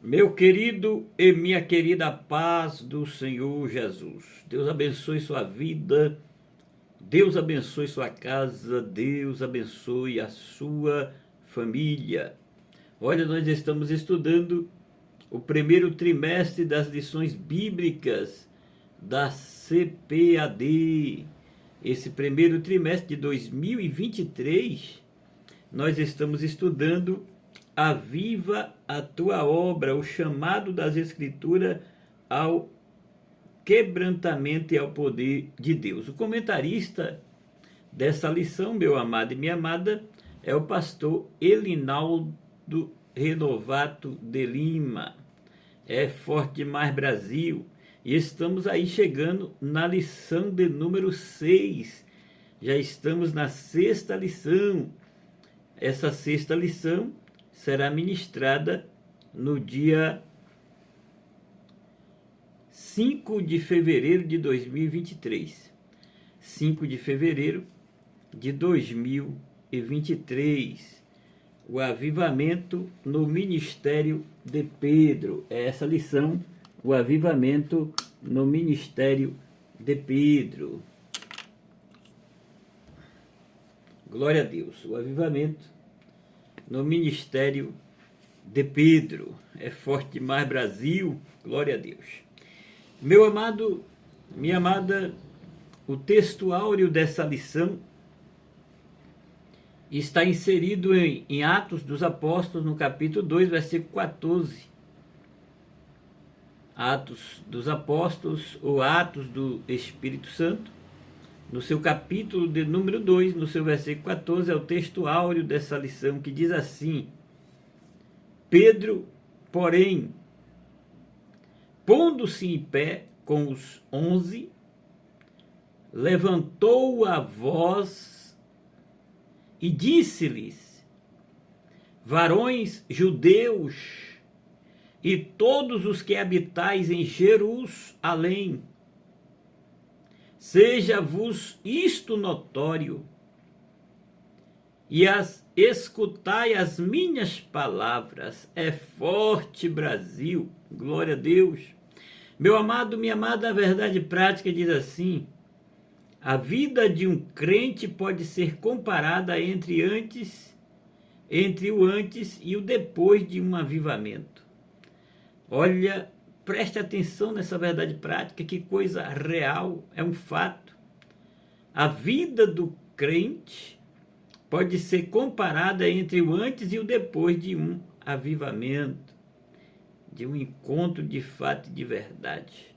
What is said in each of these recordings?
Meu querido e minha querida paz do Senhor Jesus. Deus abençoe sua vida, Deus abençoe sua casa, Deus abençoe a sua família. Olha, nós estamos estudando o primeiro trimestre das lições bíblicas da CPAD. Esse primeiro trimestre de 2023, nós estamos estudando Aviva a tua obra, o chamado das Escrituras ao quebrantamento e ao poder de Deus. O comentarista dessa lição, meu amado e minha amada, é o pastor Elinaldo Renovato de Lima. É Forte Demais Brasil. E estamos aí chegando na lição de número 6. Já estamos na sexta lição. Essa sexta lição será ministrada no dia 5 de fevereiro de 2023. 5 de fevereiro de 2023. O avivamento no ministério de Pedro. É essa lição, o avivamento no ministério de Pedro. Glória a Deus. O avivamento no ministério de Pedro. É Forte Demais Brasil. Glória a Deus. Meu amado, minha amada, o texto áureo dessa lição está inserido em Atos dos Apóstolos, no capítulo 2, versículo 14. Atos dos Apóstolos, ou Atos do Espírito Santo, no seu capítulo de número 2, no seu versículo 14, é o texto áureo dessa lição, que diz assim: Pedro, porém, pondo-se em pé com os 11, levantou a voz e disse-lhes: varões judeus e todos os que habitais em Jerusalém, seja-vos isto notório, e escutai as minhas palavras. É forte Brasil, glória a Deus. Meu amado, minha amada, a verdade prática diz assim: a vida de um crente pode ser comparada entre o antes e o depois de um avivamento. Olha, preste atenção nessa verdade prática, que coisa real, é um fato. A vida do crente pode ser comparada entre o antes e o depois de um avivamento, de um encontro de fato e de verdade.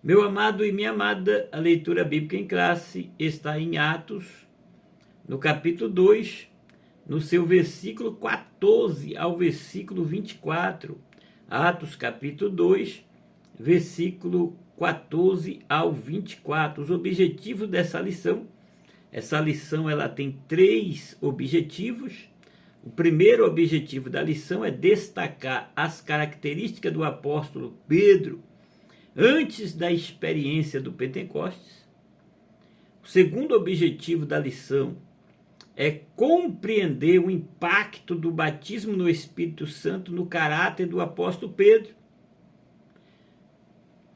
Meu amado e minha amada, a leitura bíblica em classe está em Atos, no capítulo 2, no seu versículo 14 ao versículo 24. Atos capítulo 2, versículo 14 ao 24. Os objetivos dessa lição. Essa lição ela tem 3 objetivos. O primeiro objetivo da lição é destacar as características do apóstolo Pedro antes da experiência do Pentecostes. O segundo objetivo da lição é compreender o impacto do batismo no Espírito Santo no caráter do apóstolo Pedro.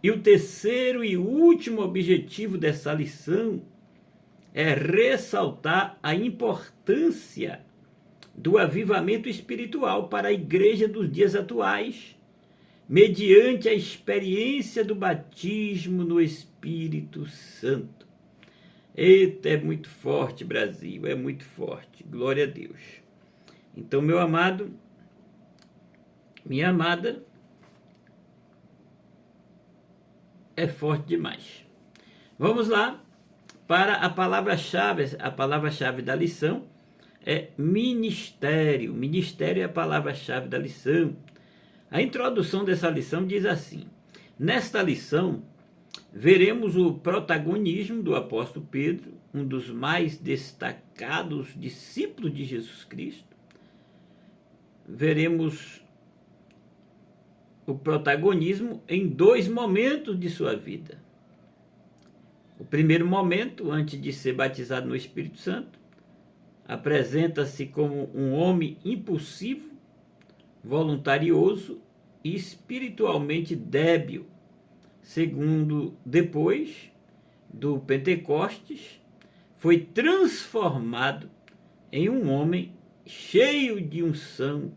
E o terceiro e último objetivo dessa lição é ressaltar a importância do avivamento espiritual para a igreja dos dias atuais, mediante a experiência do batismo no Espírito Santo. Eita, é muito forte, Brasil, é muito forte. Glória a Deus. Então, meu amado, minha amada, é forte demais. Vamos lá para a palavra-chave. A palavra-chave da lição é ministério. Ministério é a palavra-chave da lição. A introdução dessa lição diz assim: nesta lição, veremos o protagonismo do apóstolo Pedro, um dos mais destacados discípulos de Jesus Cristo. Veremos o protagonismo em 2 momentos de sua vida. O primeiro momento, antes de ser batizado no Espírito Santo, apresenta-se como um homem impulsivo, voluntarioso e espiritualmente débil, segundo depois do Pentecostes, foi transformado em um homem cheio de unção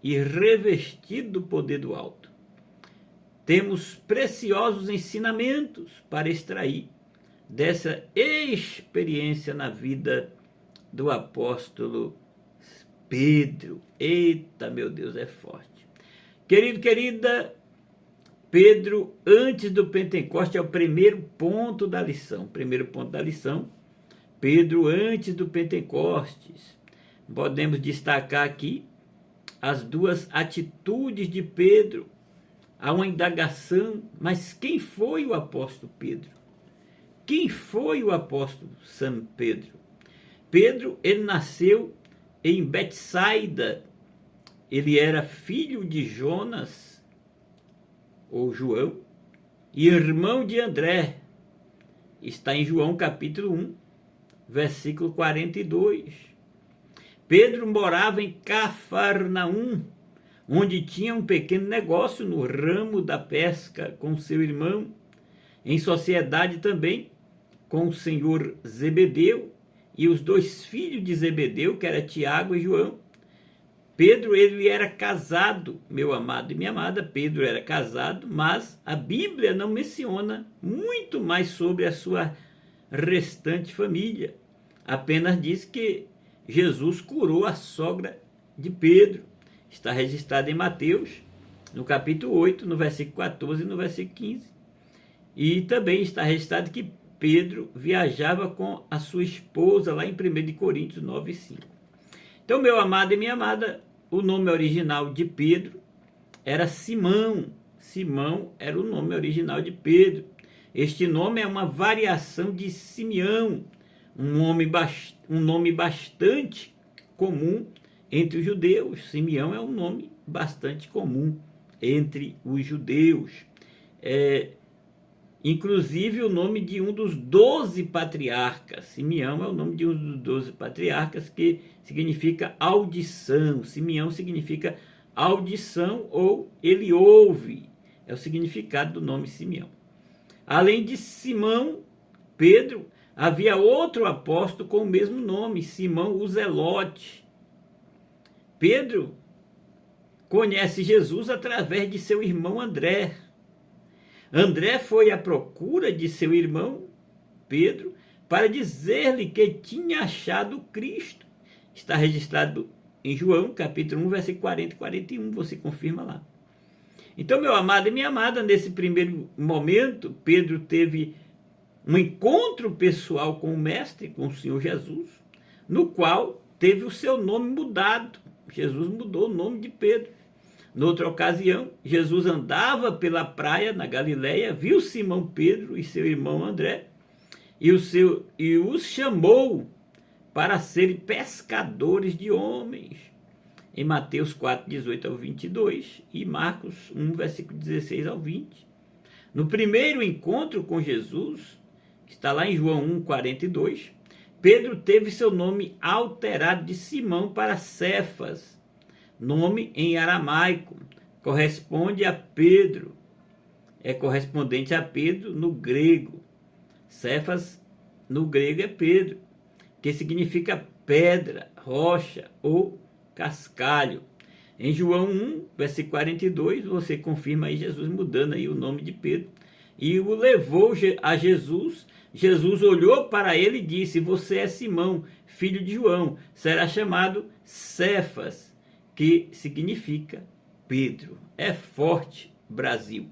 e revestido do poder do alto. Temos preciosos ensinamentos para extrair dessa experiência na vida do apóstolo Pedro. Eita, meu Deus, é forte. Querido, querida, Pedro, antes do Pentecoste, é o primeiro ponto da lição. Primeiro ponto da lição, Pedro, antes do Pentecostes. Podemos destacar aqui as duas atitudes de Pedro. Há uma indagação, mas quem foi o apóstolo Pedro? Quem foi o apóstolo São Pedro? Pedro, ele nasceu em Betsaida. Ele era filho de Jonas, ou João, e irmão de André. Está em João capítulo 1, versículo 42. Pedro morava em Cafarnaum, onde tinha um pequeno negócio no ramo da pesca com seu irmão, em sociedade também com o senhor Zebedeu e os dois filhos de Zebedeu, que era Tiago e João. Pedro, ele era casado, meu amado e minha amada, Pedro era casado, mas a Bíblia não menciona muito mais sobre a sua restante família. Apenas diz que Jesus curou a sogra de Pedro. Está registrado em Mateus, no capítulo 8, no versículo 14 e no versículo 15. E também está registrado que Pedro viajava com a sua esposa lá em 1 Coríntios 9, 5. Então, meu amado e minha amada, o nome original de Pedro era Simão. Simão era o nome original de Pedro. Este nome é uma variação de Simeão, um nome bastante comum entre os judeus. Simeão é um nome bastante comum entre os judeus. Inclusive o nome de um dos 12 patriarcas. Simeão é o nome de um dos 12 patriarcas, que significa audição. Simeão significa audição ou ele ouve. É o significado do nome Simeão. Além de Simão, Pedro, havia outro apóstolo com o mesmo nome, Simão o Zelote. Pedro conhece Jesus através de seu irmão André. André foi à procura de seu irmão Pedro para dizer-lhe que tinha achado Cristo. Está registrado em João, capítulo 1, versículo 40 e 41, você confirma lá. Então, meu amado e minha amada, nesse primeiro momento, Pedro teve um encontro pessoal com o Mestre, com o Senhor Jesus, no qual teve o seu nome mudado. Jesus mudou o nome de Pedro. Noutra ocasião, Jesus andava pela praia na Galileia, viu Simão Pedro e seu irmão André e os chamou para serem pescadores de homens. Em Mateus 4, 18 ao 22 e Marcos 1, versículo 16 ao 20. No primeiro encontro com Jesus, está lá em João 1, 42, Pedro teve seu nome alterado de Simão para Cefas, nome em aramaico, corresponde a Pedro, é correspondente a Pedro no grego. Cefas no grego é Pedro, que significa pedra, rocha ou cascalho. Em João 1, versículo 42, você confirma aí Jesus mudando aí o nome de Pedro e o levou a Jesus. Jesus olhou para ele e disse: você é Simão, filho de João, será chamado Cefas, que significa Pedro. É forte, Brasil.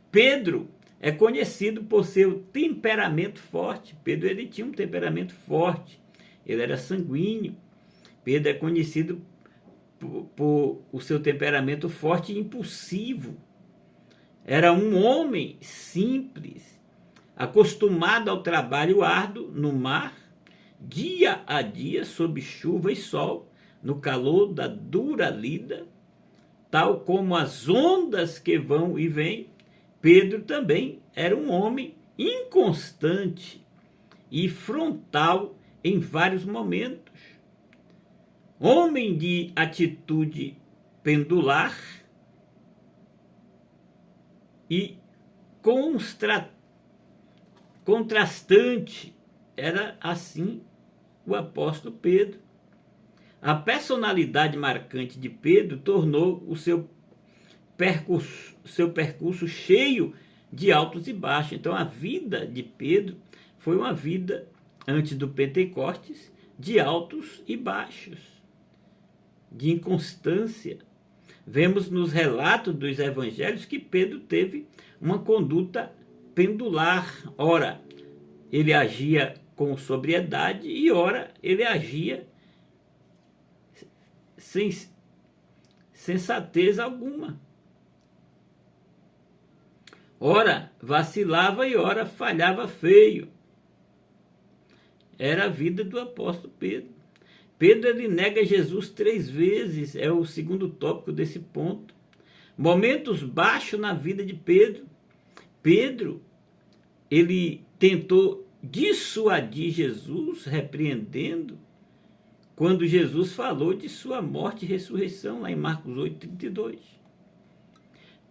Pedro é conhecido por seu temperamento forte. Pedro, ele tinha um temperamento forte. Ele era sanguíneo. Pedro é conhecido por o seu temperamento forte e impulsivo. Era um homem simples, acostumado ao trabalho árduo no mar, dia a dia, sob chuva e sol, no calor da dura lida, tal como as ondas que vão e vêm. Pedro também era um homem inconstante e frontal em vários momentos. Homem de atitude pendular, e contrastante. Era assim o apóstolo Pedro. A personalidade marcante de Pedro tornou o seu percurso cheio de altos e baixos. Então a vida de Pedro foi uma vida, antes do Pentecostes, de altos e baixos, de inconstância. Vemos nos relatos dos evangelhos que Pedro teve uma conduta pendular. Ora, ele agia com sobriedade e ora, ele agia sem sensatez alguma. Ora, vacilava e ora falhava feio. Era a vida do apóstolo Pedro. Pedro, ele nega Jesus 3 vezes, é o segundo tópico desse ponto. Momentos baixos na vida de Pedro. Pedro, ele tentou dissuadir Jesus, repreendendo, quando Jesus falou de sua morte e ressurreição, lá em Marcos 8:32.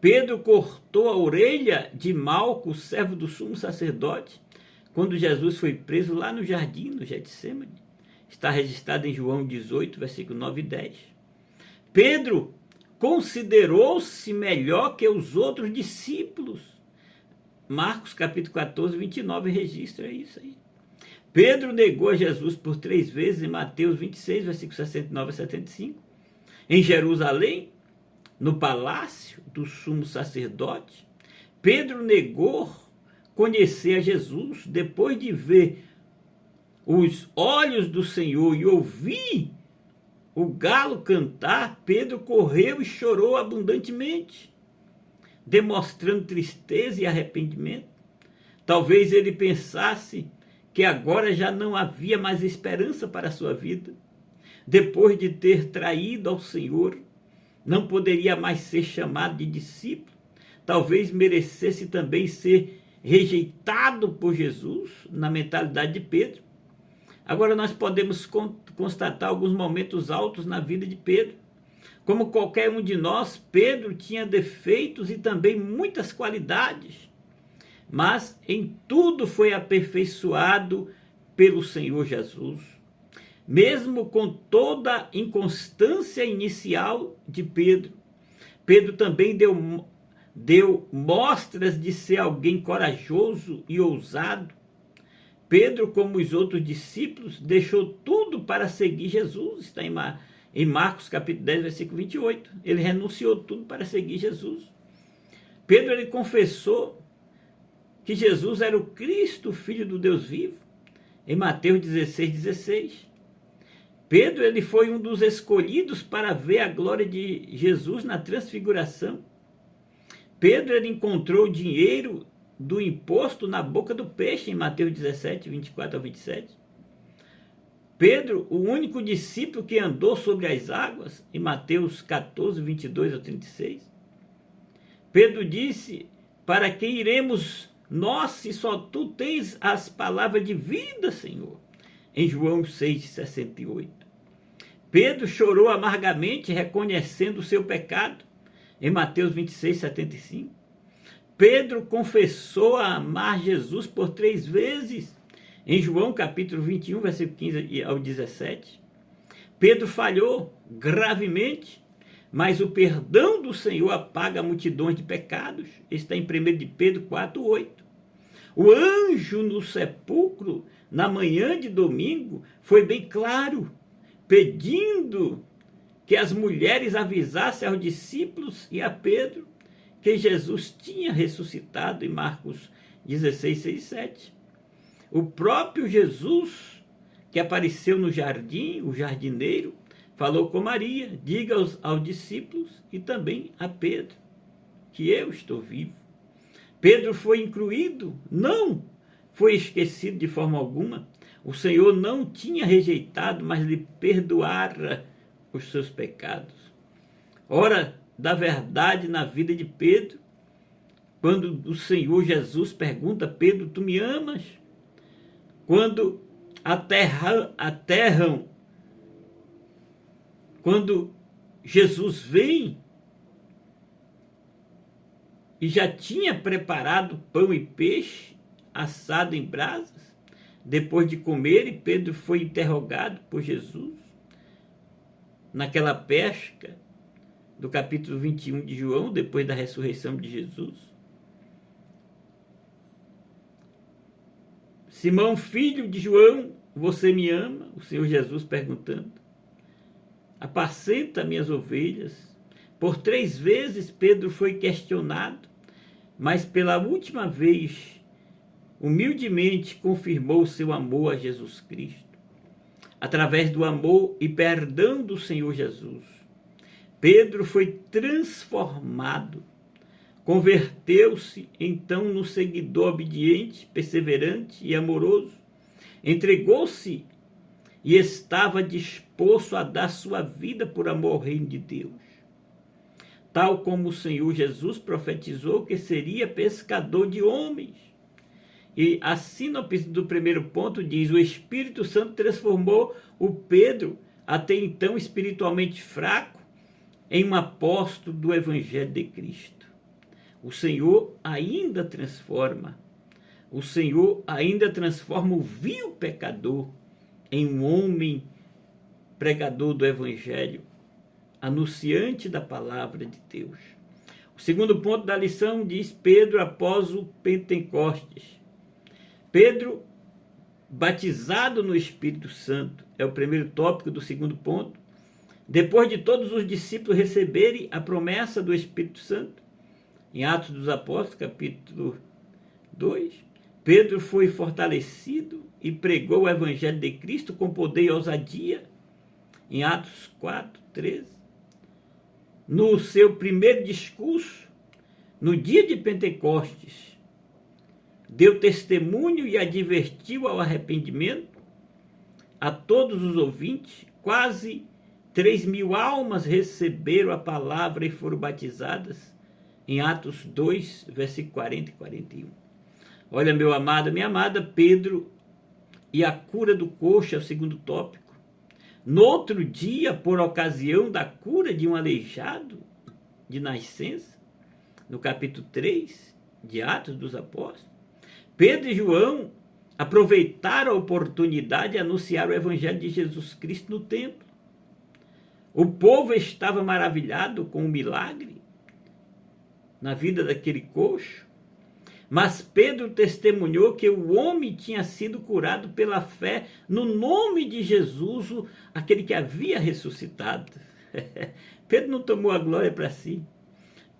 Pedro cortou a orelha de Malco, servo do sumo sacerdote, quando Jesus foi preso lá no jardim, no Getsêmani. Está registrado em João 18, versículo 9 e 10. Pedro considerou-se melhor que os outros discípulos. Marcos capítulo 14, 29 registra isso aí. Pedro negou a Jesus por 3 vezes em Mateus 26, versículos 69 a 75. Em Jerusalém, no palácio do sumo sacerdote, Pedro negou conhecer a Jesus. Depois de ver os olhos do Senhor e ouvir o galo cantar, Pedro correu e chorou abundantemente, demonstrando tristeza e arrependimento. Talvez ele pensasse que agora já não havia mais esperança para a sua vida. Depois de ter traído ao Senhor, não poderia mais ser chamado de discípulo. Talvez merecesse também ser rejeitado por Jesus, na mentalidade de Pedro. Agora nós podemos constatar alguns momentos altos na vida de Pedro. Como qualquer um de nós, Pedro tinha defeitos e também muitas qualidades, mas em tudo foi aperfeiçoado pelo Senhor Jesus. Mesmo com toda a inconstância inicial de Pedro, Pedro também deu mostras de ser alguém corajoso e ousado. Pedro, como os outros discípulos, deixou tudo para seguir Jesus. Está em Marcos capítulo 10, versículo 28. Ele renunciou tudo para seguir Jesus. Pedro, ele confessou que Jesus era o Cristo, filho do Deus vivo, em Mateus 16, 16. Pedro, ele foi um dos escolhidos para ver a glória de Jesus na transfiguração. Pedro, ele encontrou dinheiro do imposto na boca do peixe, em Mateus 17, 24 a 27. Pedro, o único discípulo que andou sobre as águas, em Mateus 14, 22 a 36. Pedro disse: para quem iremos nós, se só tu tens as palavras de vida, Senhor? Em João 6, 68. Pedro chorou amargamente, reconhecendo o seu pecado, em Mateus 26, 75. Pedro confessou amar Jesus por 3 vezes, em João capítulo 21, versículo 15 ao 17. Pedro falhou gravemente, mas o perdão do Senhor apaga multidões de pecados. Está em 1 de Pedro 4, 8. O anjo no sepulcro, na manhã de domingo, foi bem claro, pedindo que as mulheres avisassem aos discípulos e a Pedro que Jesus tinha ressuscitado, em Marcos 16, 6, 7. O próprio Jesus, que apareceu no jardim, o jardineiro, falou com Maria: diga aos discípulos e também a Pedro que eu estou vivo. Pedro foi incluído? Não foi esquecido de forma alguma. O Senhor não tinha rejeitado, mas lhe perdoara os seus pecados. Ora, da verdade na vida de Pedro, quando o Senhor Jesus pergunta: Pedro, tu me amas? Quando aterram, quando Jesus vem e já tinha preparado pão e peixe assado em brasas. Depois de comer, Pedro foi interrogado por Jesus naquela pesca do capítulo 21 de João, depois da ressurreição de Jesus. Simão, filho de João, você me ama? O Senhor Jesus perguntando. Apacenta minhas ovelhas. Por 3 vezes Pedro foi questionado, mas pela última vez, humildemente confirmou seu amor a Jesus Cristo. Através do amor e perdão do Senhor Jesus, Pedro foi transformado, converteu-se então no seguidor obediente, perseverante e amoroso, entregou-se e estava disposto a dar sua vida por amor ao reino de Deus. Tal como o Senhor Jesus profetizou que seria pescador de homens. E a sinopse do primeiro ponto diz: o Espírito Santo transformou o Pedro, até então espiritualmente fraco, em um apóstolo do Evangelho de Cristo. O Senhor ainda transforma. O Senhor ainda transforma o vil pecador em um homem pregador do Evangelho, anunciante da palavra de Deus. O segundo ponto da lição diz Pedro após o Pentecostes. Pedro, batizado no Espírito Santo, é o primeiro tópico do segundo ponto. Depois de todos os discípulos receberem a promessa do Espírito Santo, em Atos dos Apóstolos, capítulo 2, Pedro foi fortalecido e pregou o Evangelho de Cristo com poder e ousadia, em Atos 4, 13. No seu primeiro discurso, no dia de Pentecostes, deu testemunho e advertiu ao arrependimento a todos os ouvintes. Quase 3.000 almas receberam a palavra e foram batizadas, em Atos 2, versículo 40 e 41. Olha, meu amado, minha amada, Pedro e a cura do coxo é o segundo tópico. No outro dia, por ocasião da cura de um aleijado de nascença, no capítulo 3 de Atos dos Apóstolos, Pedro e João aproveitaram a oportunidade de anunciar o Evangelho de Jesus Cristo no templo. O povo estava maravilhado com o milagre na vida daquele coxo, mas Pedro testemunhou que o homem tinha sido curado pela fé no nome de Jesus, aquele que havia ressuscitado. Pedro não tomou a glória para si.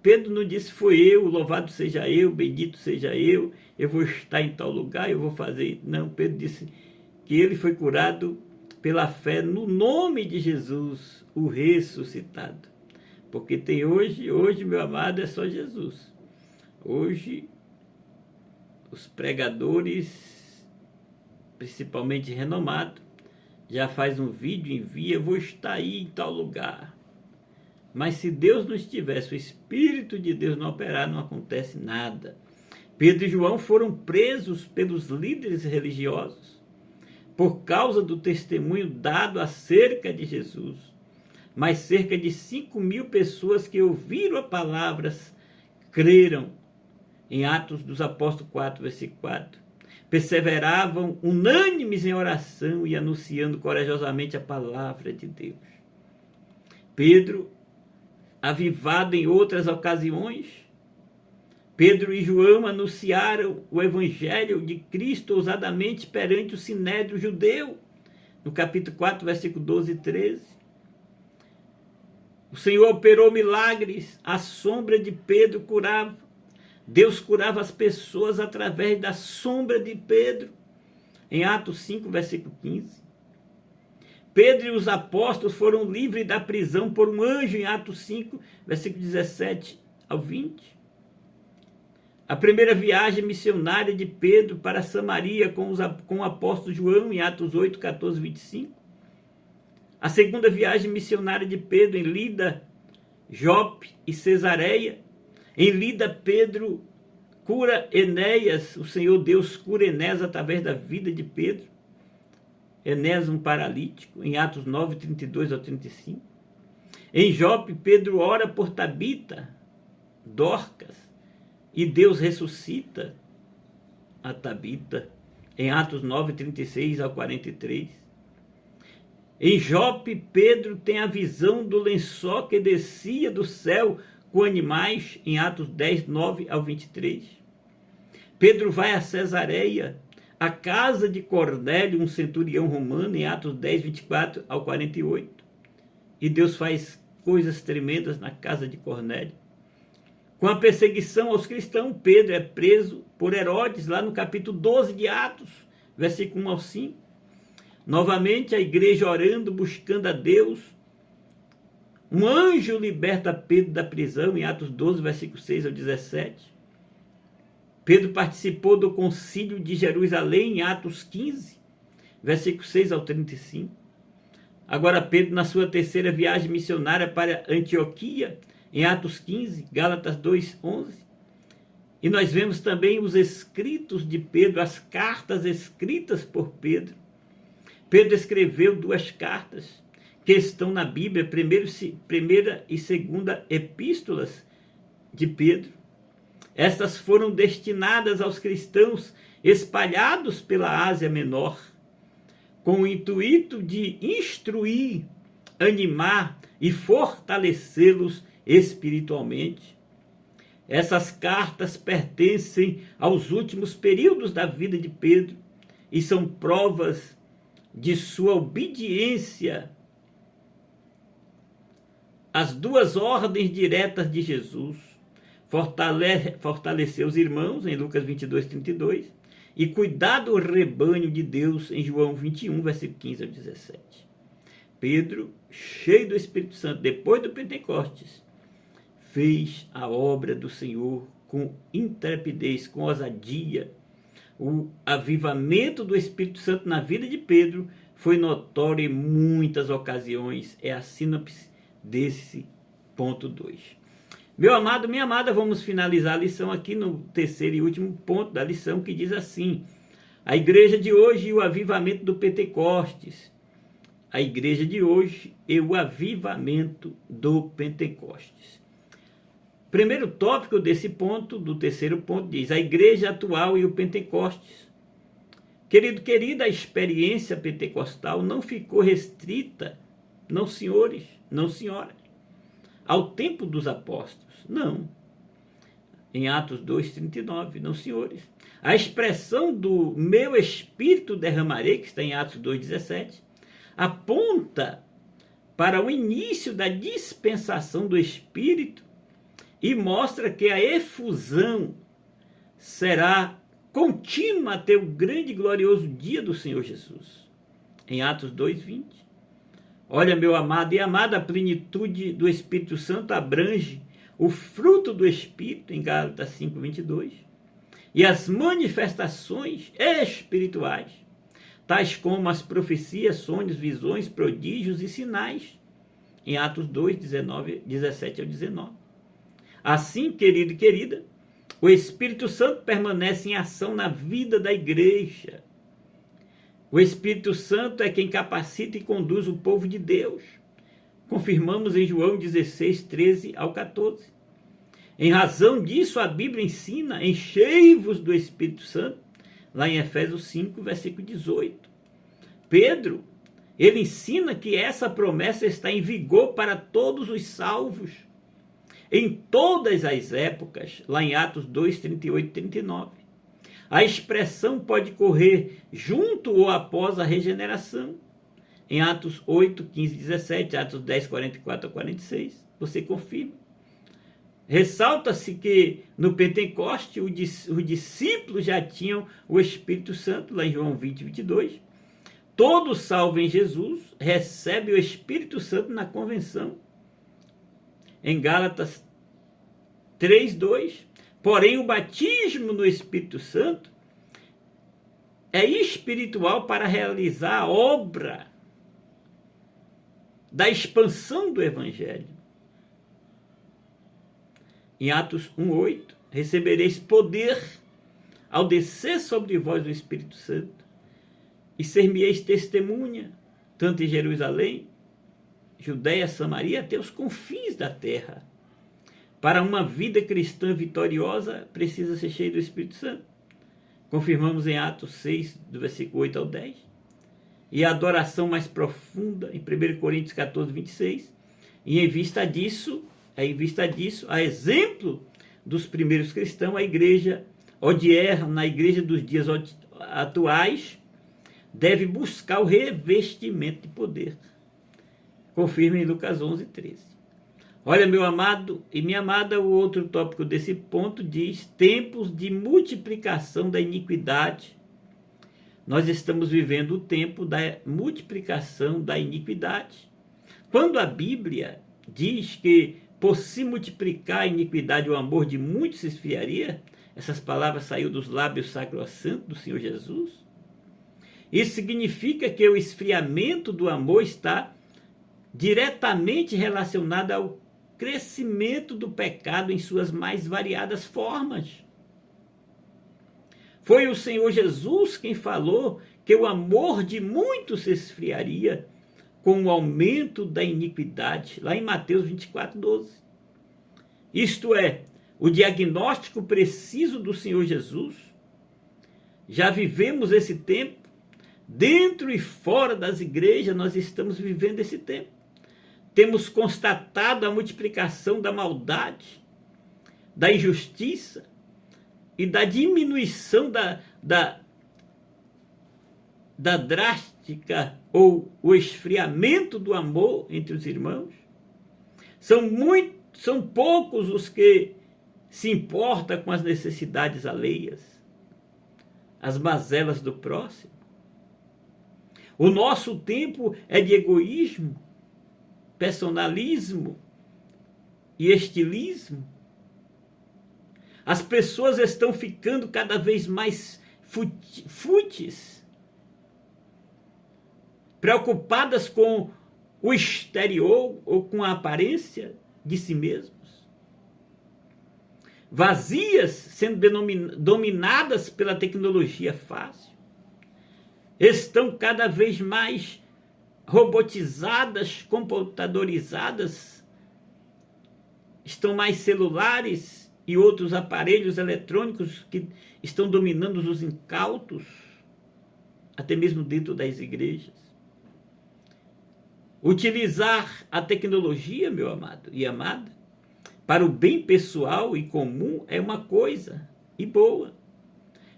Pedro não disse: foi eu, louvado seja eu, bendito seja eu vou estar em tal lugar, eu vou fazer. Não, Pedro disse que ele foi curado pela fé no nome de Jesus, o ressuscitado. Porque tem hoje, meu amado, é só Jesus. Hoje, os pregadores, principalmente renomados, já faz um vídeo, envia: vou estar aí em tal lugar. Mas se Deus não estiver, se o Espírito de Deus não operar, não acontece nada. Pedro e João foram presos pelos líderes religiosos por causa do testemunho dado acerca de Jesus. Mas cerca de 5.000 pessoas que ouviram a palavra creram. Em Atos dos Apóstolos 4, versículo 4. Perseveravam unânimes em oração e anunciando corajosamente a palavra de Deus. Pedro, avivado em outras ocasiões, Pedro e João anunciaram o Evangelho de Cristo ousadamente perante o sinédrio judeu, no capítulo 4, versículo 12 e 13. O Senhor operou milagres, a sombra de Pedro curava. Deus curava as pessoas através da sombra de Pedro, em Atos 5, versículo 15. Pedro e os apóstolos foram livres da prisão por um anjo, em Atos 5, versículo 17 ao 20. A primeira viagem missionária de Pedro para Samaria com o apóstolo João, em Atos 8, 14, 25. A segunda viagem missionária de Pedro em Lida, Jope e Cesareia. Em Lida, Pedro cura Enéas, o Senhor Deus cura Enéas através da vida de Pedro. Enéas, um paralítico, em Atos 9, 32 ao 35. Em Jope, Pedro ora por Tabita, Dorcas, e Deus ressuscita a Tabita, em Atos 9, 36 ao 43. Em Jope, Pedro tem a visão do lençol que descia do céu com animais, em Atos 10, 9 ao 23. Pedro vai a Cesareia, a casa de Cornélio, um centurião romano, em Atos 10, 24 ao 48. E Deus faz coisas tremendas na casa de Cornélio. Com a perseguição aos cristãos, Pedro é preso por Herodes, lá no capítulo 12 de Atos, versículo 1 ao 5. Novamente, a igreja orando, buscando a Deus. Um anjo liberta Pedro da prisão, em Atos 12, versículo 6 ao 17. Pedro participou do concílio de Jerusalém, em Atos 15, versículo 6 ao 35. Agora Pedro, na sua terceira viagem missionária para Antioquia, em Atos 15, Gálatas 2, 11. E nós vemos também os escritos de Pedro, as cartas escritas por Pedro. Pedro escreveu 2 cartas que estão na Bíblia, primeira e segunda epístolas de Pedro. Estas foram destinadas aos cristãos espalhados pela Ásia Menor, com o intuito de instruir, animar e fortalecê-los espiritualmente. Essas cartas pertencem aos últimos períodos da vida de Pedro e são provas de sua obediência às 2 ordens diretas de Jesus: fortalecer os irmãos, em Lucas 22, 32, e cuidar do rebanho de Deus, em João 21, versículo 15 ao 17. Pedro, cheio do Espírito Santo, depois do Pentecostes, fez a obra do Senhor com intrepidez, com ousadia. O avivamento do Espírito Santo na vida de Pedro foi notório em muitas ocasiões. É a sinopse desse ponto 2. Meu amado, minha amada, vamos finalizar a lição aqui no terceiro e último ponto da lição, que diz assim: a igreja de hoje e o avivamento do Pentecostes. A igreja de hoje e o avivamento do Pentecostes. Primeiro tópico desse ponto, do terceiro ponto, diz: a igreja atual e o Pentecostes. Querido, querida, a experiência pentecostal não ficou restrita, não senhores, não senhoras, ao tempo dos apóstolos. Não. Em Atos 2:39, não senhores. A expressão do meu espírito derramarei, que está em Atos 2:17, aponta para o início da dispensação do Espírito e mostra que a efusão será contínua até o grande e glorioso dia do Senhor Jesus. Em Atos 2:20. Olha, meu amado e amada, a plenitude do Espírito Santo abrange o fruto do Espírito, em Gálatas 5:22, e as manifestações espirituais, tais como as profecias, sonhos, visões, prodígios e sinais, em Atos 2:17 ao 19. Assim, querido e querida, o Espírito Santo permanece em ação na vida da igreja. O Espírito Santo é quem capacita e conduz o povo de Deus. Confirmamos em João 16, 13 ao 14. Em razão disso, a Bíblia ensina: enchei-vos do Espírito Santo, lá em Efésios 5, versículo 18. Pedro, ele ensina que essa promessa está em vigor para todos os salvos, em todas as épocas, lá em Atos 2, 38 e 39. A expressão pode correr junto ou após a regeneração. Em Atos 8, 15 e 17, Atos 10, 44 a 46, você confirma. Ressalta-se que no Pentecoste os discípulos já tinham o Espírito Santo, lá em João 20, 22. Todo salvo em Jesus recebe o Espírito Santo na convenção. Em Gálatas 3, 2. Porém, o batismo no Espírito Santo é espiritual para realizar a obra da expansão do Evangelho. Em Atos 1:8, recebereis poder ao descer sobre vós o Espírito Santo, e ser-me-eis testemunha, tanto em Jerusalém, Judeia, Samaria, até os confins da terra. para uma vida cristã vitoriosa, precisa ser cheio do Espírito Santo. Confirmamos em Atos 6, do versículo 8 ao 10. E a adoração mais profunda, em 1 Coríntios 14, 26. E em vista disso, a exemplo dos primeiros cristãos, a igreja odierna, na igreja dos dias atuais, deve buscar o revestimento de poder. Confirma em Lucas 11, 13. Olha, meu amado e minha amada, o outro tópico desse ponto diz: tempos de multiplicação da iniquidade. Nós estamos vivendo o tempo da multiplicação da iniquidade. Quando a Bíblia diz que por se multiplicar a iniquidade, o amor de muitos se esfriaria, essas palavras saíram dos lábios sacrossantos do Senhor Jesus. Isso significa que o esfriamento do amor está diretamente relacionado ao crescimento do pecado em suas mais variadas formas. Foi o Senhor Jesus quem falou que o amor de muitos se esfriaria com o aumento da iniquidade, lá em Mateus 24, 12. Isto é, o diagnóstico preciso do Senhor Jesus. Já vivemos esse tempo, dentro e fora das igrejas nós estamos vivendo esse tempo. Temos constatado a multiplicação da maldade, da injustiça e da diminuição da drástica ou o esfriamento do amor entre os irmãos. São poucos os que se importam com as necessidades alheias, as mazelas do próximo. O nosso tempo é de egoísmo, personalismo e estilismo. As pessoas estão ficando cada vez mais fúteis, preocupadas com o exterior ou com a aparência de si mesmos, vazias, sendo dominadas pela tecnologia fácil, estão cada vez mais robotizadas, computadorizadas, estão mais celulares e outros aparelhos eletrônicos que estão dominando os incautos, até mesmo dentro das igrejas. Utilizar a tecnologia, meu amado e amada, para o bem pessoal e comum é uma coisa, e boa.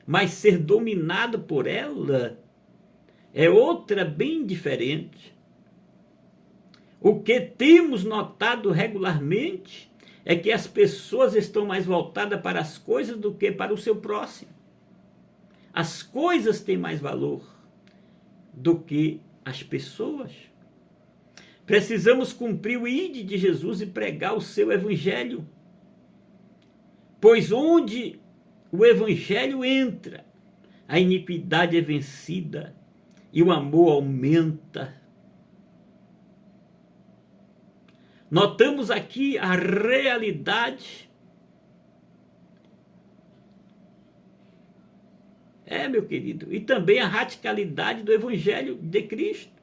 Mas ser dominado por ela é outra bem diferente. O que temos notado regularmente é que as pessoas estão mais voltadas para as coisas do que para o seu próximo. As coisas têm mais valor do que as pessoas. Precisamos cumprir o ide de Jesus e pregar o seu evangelho. Pois onde o evangelho entra, a iniquidade é vencida e o amor aumenta. Notamos aqui a realidade. Meu querido, e também a radicalidade do evangelho de Cristo,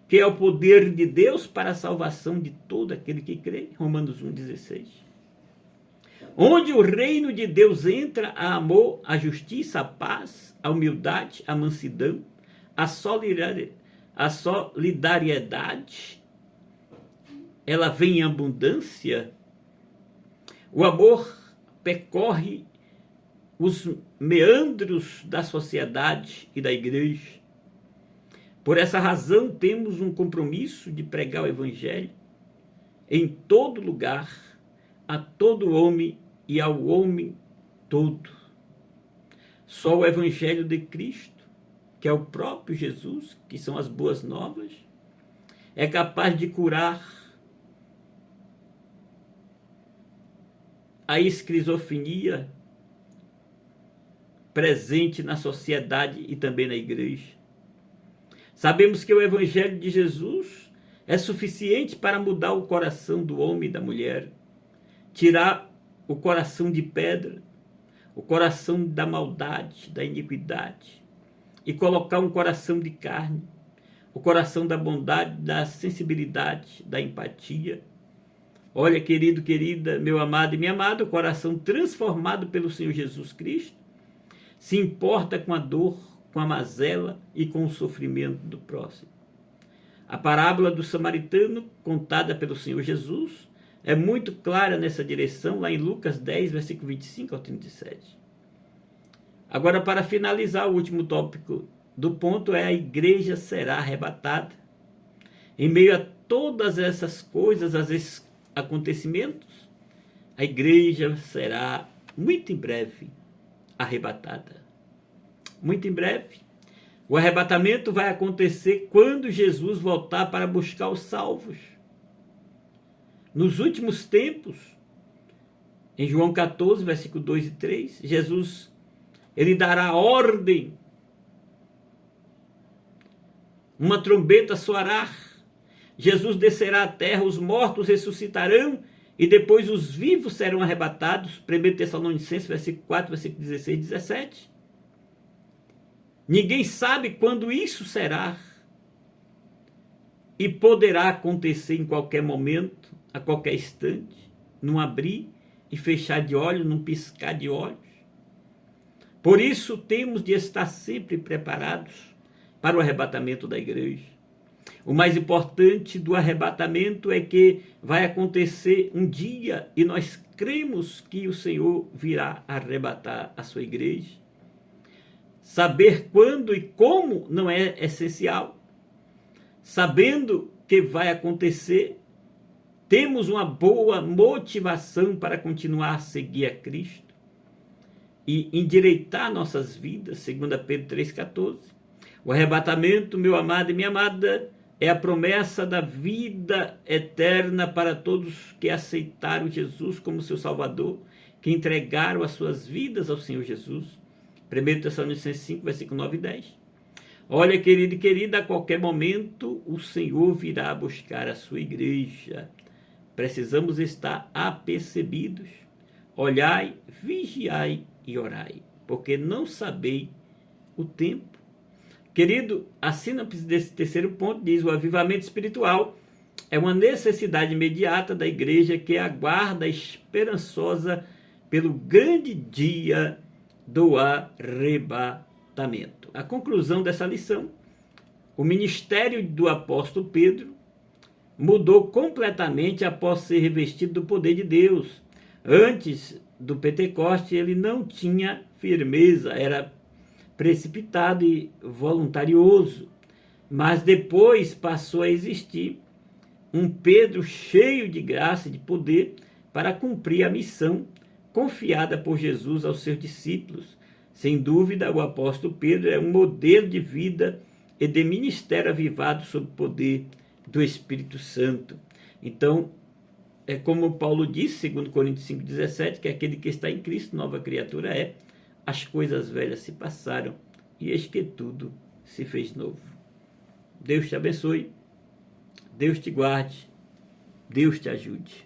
que é o poder de Deus para a salvação de todo aquele que crê. Romanos 1,16. Onde o reino de Deus entra, há amor, a justiça, a paz, a humildade, a mansidão, a solidariedade. Ela vem em abundância. O amor percorre os meandros da sociedade e da igreja. Por essa razão, temos um compromisso de pregar o evangelho em todo lugar, a todo homem e ao homem todo. Só o evangelho de Cristo, que é o próprio Jesus, que são as boas novas, é capaz de curar a esquizofrenia presente na sociedade e também na igreja. Sabemos que o evangelho de Jesus é suficiente para mudar o coração do homem e da mulher, tirar o coração de pedra, o coração da maldade, da iniquidade, e colocar um coração de carne, o coração da bondade, da sensibilidade, da empatia, Olha, querido, querida, meu amado e minha amada, o coração transformado pelo Senhor Jesus Cristo se importa com a dor, com a mazela e com o sofrimento do próximo. A parábola do samaritano, contada pelo Senhor Jesus, é muito clara nessa direção, lá em Lucas 10, versículo 25 ao 37. Agora, para finalizar, o último tópico do ponto é: a igreja será arrebatada. Em meio a todas essas coisas, esses acontecimentos, a igreja será muito em breve arrebatada. Muito em breve. O arrebatamento vai acontecer quando Jesus voltar para buscar os salvos. Nos últimos tempos, em João 14, versículo 2 e 3, Jesus, ele dará ordem, uma trombeta soará, Jesus descerá à terra, os mortos ressuscitarão e depois os vivos serão arrebatados. 1 Tessalonicenses, versículo 4, versículo 16 e 17. Ninguém sabe quando isso será e poderá acontecer em qualquer momento, a qualquer instante, num abrir e fechar de olhos, num piscar de olhos. Por isso temos de estar sempre preparados para o arrebatamento da igreja. O mais importante do arrebatamento é que vai acontecer um dia e nós cremos que o Senhor virá arrebatar a sua igreja. Saber quando e como não é essencial. Sabendo que vai acontecer, temos uma boa motivação para continuar a seguir a Cristo e endireitar nossas vidas, segundo Pedro 3,14. O arrebatamento, meu amado e minha amada, é a promessa da vida eterna para todos que aceitaram Jesus como seu Salvador, que entregaram as suas vidas ao Senhor Jesus. 1 Tessalonicenses 5, versículo 9 e 10. Olha, querido e querida, a qualquer momento o Senhor virá buscar a sua igreja. Precisamos estar apercebidos. Olhai, vigiai e orai, porque não sabeis o tempo. Querido, a síntese desse terceiro ponto diz: o avivamento espiritual é uma necessidade imediata da igreja que aguarda esperançosa pelo grande dia do arrebatamento. A conclusão dessa lição: o ministério do apóstolo Pedro mudou completamente após ser revestido do poder de Deus. Antes do Pentecoste, ele não tinha firmeza, era precipitado e voluntarioso, mas depois passou a existir um Pedro cheio de graça e de poder para cumprir a missão confiada por Jesus aos seus discípulos. Sem dúvida, o apóstolo Pedro é um modelo de vida e de ministério avivado sob o poder do Espírito Santo. Então, é como Paulo disse, 2 Coríntios 5,17, que aquele que está em Cristo, nova criatura é. As coisas velhas se passaram e eis que tudo se fez novo. Deus te abençoe, Deus te guarde, Deus te ajude.